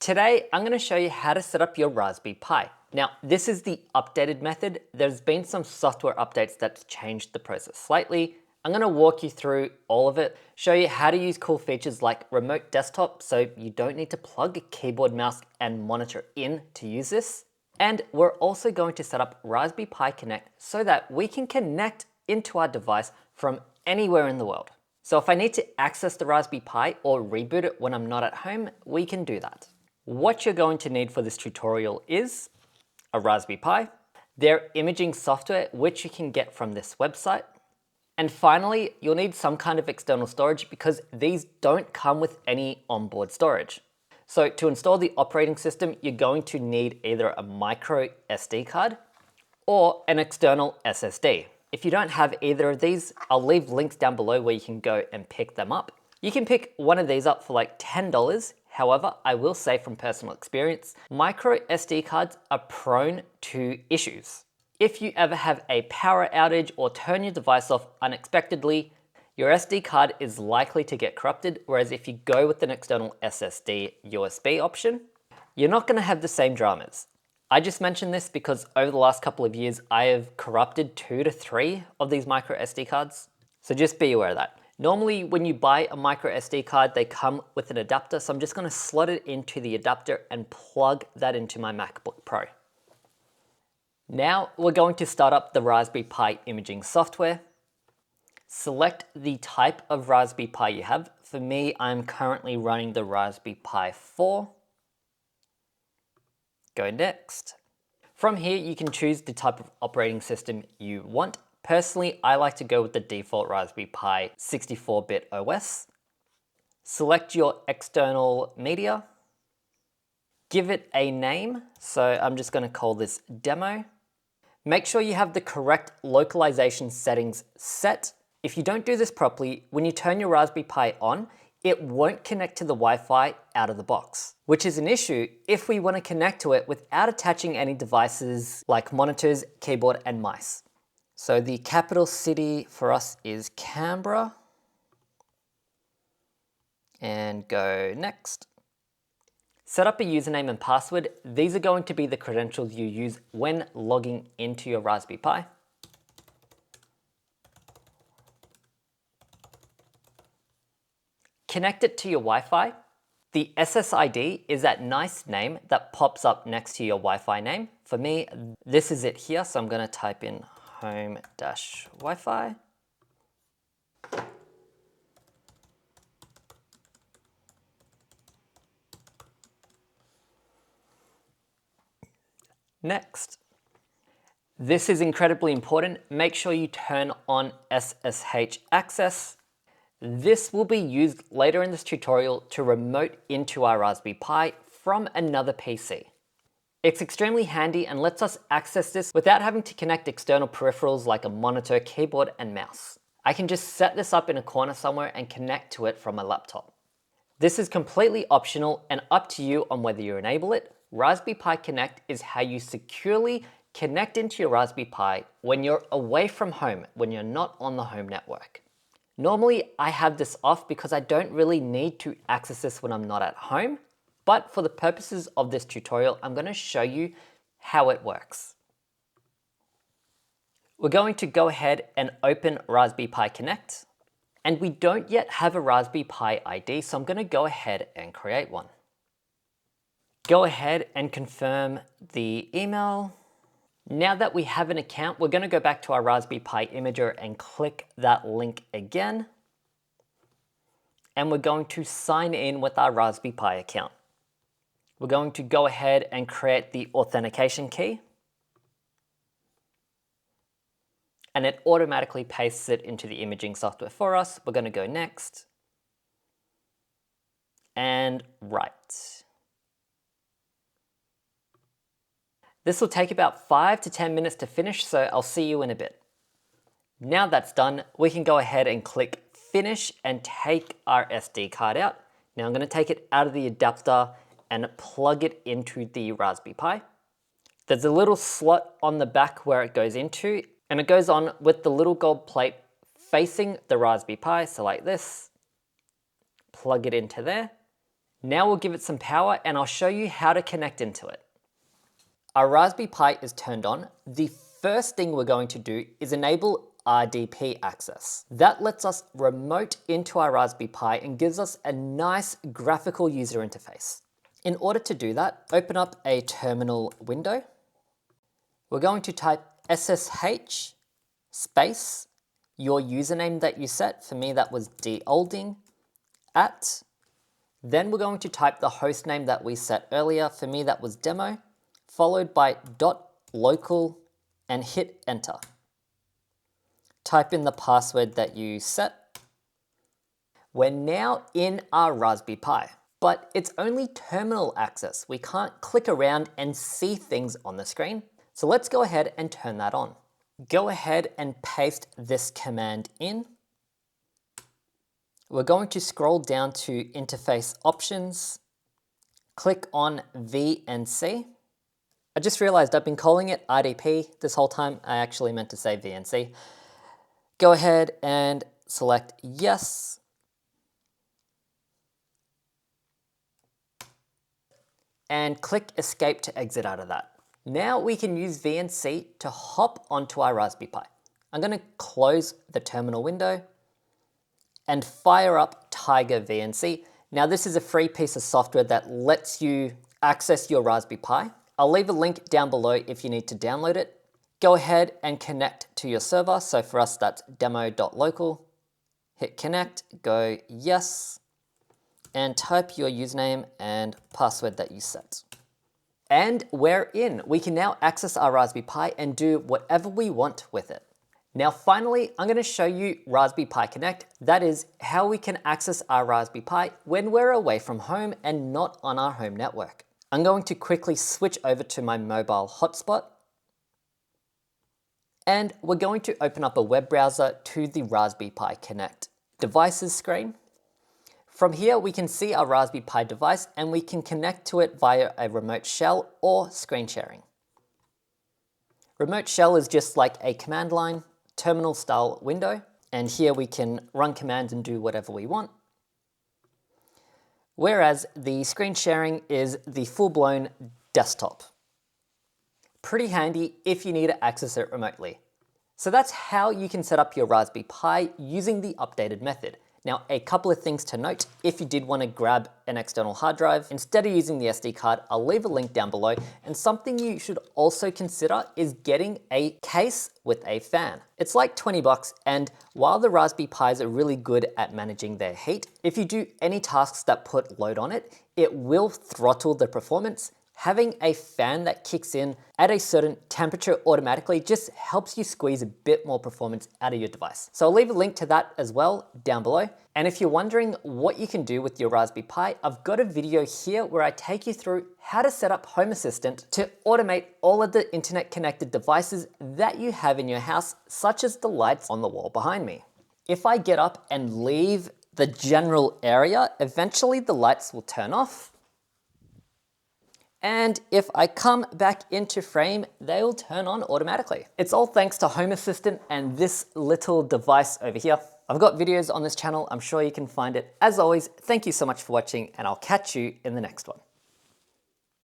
Today, I'm going to show you how to set up your Raspberry Pi. Now, this is the updated method. There's been some software updates that's changed the process slightly. I'm going to walk you through all of it, show you how to use cool features like remote desktop so you don't need to plug a keyboard, mouse, and monitor in to use this. And we're also going to set up Raspberry Pi Connect so that we can connect into our device from anywhere in the world. So if I need to access the Raspberry Pi or reboot it when I'm not at home, we can do that. What you're going to need for this tutorial is a Raspberry Pi, their imaging software, which you can get from this website. And finally, you'll need some kind of external storage because these don't come with any onboard storage. So to install the operating system, you're going to need either a micro SD card or an external SSD. If you don't have either of these, I'll leave links down below where you can go and pick them up. You can pick one of these up for like $10. However, I will say from personal experience, micro SD cards are prone to issues. If you ever have a power outage or turn your device off unexpectedly, your SD card is likely to get corrupted, whereas if you go with an external SSD USB option, you're not going to have the same dramas. I just mentioned this because over the last couple of years, I have corrupted 2 to 3 of these micro SD cards. So just be aware of that. Normally, when you buy a micro SD card, they come with an adapter. So I'm just going to slot it into the adapter and plug that into my MacBook Pro. Now we're going to start up the Raspberry Pi imaging software. Select the type of Raspberry Pi you have. For me, I'm currently running the Raspberry Pi 4. Go next. From here, you can choose the type of operating system you want. Personally, I like to go with the default Raspberry Pi 64-bit OS. Select your external media. Give it a name. So I'm just going to call this demo. Make sure you have the correct localization settings set. If you don't do this properly, when you turn your Raspberry Pi on, it won't connect to the Wi-Fi out of the box, which is an issue if we want to connect to it without attaching any devices like monitors, keyboard, and mice. So the capital city for us is Canberra. And go next. Set up a username and password. These are going to be the credentials you use when logging into your Raspberry Pi. Connect it to your Wi-Fi. The SSID is that nice name that pops up next to your Wi-Fi name. For me, this is it here, so I'm going to type in home-Wi-Fi. Next. This is incredibly important. Make sure you turn on SSH access. This will be used later in this tutorial to remote into our Raspberry Pi from another PC. It's extremely handy and lets us access this without having to connect external peripherals like a monitor, keyboard, and mouse. I can just set this up in a corner somewhere and connect to it from my laptop. This is completely optional and up to you on whether you enable it. Raspberry Pi Connect is how you securely connect into your Raspberry Pi when you're away from home, when you're not on the home network. Normally, I have this off because I don't really need to access this when I'm not at home. But for the purposes of this tutorial, I'm going to show you how it works. We're going to go ahead and open Raspberry Pi Connect. And we don't yet have a Raspberry Pi ID, so I'm going to go ahead and create one. Go ahead and confirm the email. Now that we have an account, we're going to go back to our Raspberry Pi Imager and click that link again. And we're going to sign in with our Raspberry Pi account. We're going to go ahead and create the authentication key. And it automatically pastes it into the imaging software for us. We're going to go next. And write. This will take about 5 to 10 minutes to finish, so I'll see you in a bit. Now that's done, we can go ahead and click Finish and take our SD card out. Now I'm going to take it out of the adapter and plug it into the Raspberry Pi. There's a little slot on the back where it goes into, and it goes on with the little gold plate facing the Raspberry Pi, so like this. Plug it into there. Now we'll give it some power and I'll show you how to connect into it. Our Raspberry Pi is turned on. The first thing we're going to do is enable RDP access. That lets us remote into our Raspberry Pi and gives us a nice graphical user interface. In order to do that, open up a terminal window. We're going to type SSH space your username that you set. For me, that was dolding at. Then we're going to type the host name that we set earlier. For me, that was demo, followed by .local and hit enter. Type in the password that you set. We're now in our Raspberry Pi, but it's only terminal access. We can't click around and see things on the screen. So let's go ahead and turn that on. Go ahead and paste this command in. We're going to scroll down to interface options, click on VNC. I just realized I've been calling it RDP this whole time. I actually meant to say VNC. Go ahead and select yes. And click escape to exit out of that. Now we can use VNC to hop onto our Raspberry Pi. I'm going to close the terminal window and fire up Tiger VNC. Now this is a free piece of software that lets you access your Raspberry Pi. I'll leave a link down below if you need to download it. Go ahead and connect to your server. So for us, that's demo.local. Hit connect, go yes, and type your username and password that you set. And we're in. We can now access our Raspberry Pi and do whatever we want with it. Now finally, I'm going to show you Raspberry Pi Connect. That is how we can access our Raspberry Pi when we're away from home and not on our home network. I'm going to quickly switch over to my mobile hotspot. And we're going to open up a web browser to the Raspberry Pi Connect devices screen. From here, we can see our Raspberry Pi device and we can connect to it via a remote shell or screen sharing. Remote shell is just like a command line, terminal style window. And here we can run commands and do whatever we want. Whereas the screen sharing is the full-blown desktop. Pretty handy if you need to access it remotely. So that's how you can set up your Raspberry Pi using the updated method. Now, a couple of things to note, if you did want to grab an external hard drive, instead of using the SD card, I'll leave a link down below. And something you should also consider is getting a case with a fan. It's like 20 bucks, and while the Raspberry Pis are really good at managing their heat, if you do any tasks that put load on it, it will throttle the performance. Having a fan that kicks in at a certain temperature automatically just helps you squeeze a bit more performance out of your device. So I'll leave a link to that as well down below. And if you're wondering what you can do with your Raspberry Pi, I've got a video here where I take you through how to set up Home Assistant to automate all of the internet connected devices that you have in your house, such as the lights on the wall behind me. If I get up and leave the general area, eventually the lights will turn off. And if I come back into frame, they will turn on automatically. It's all thanks to Home Assistant and this little device over here. I've got videos on this channel. I'm sure you can find it. As always, thank you so much for watching and I'll catch you in the next one.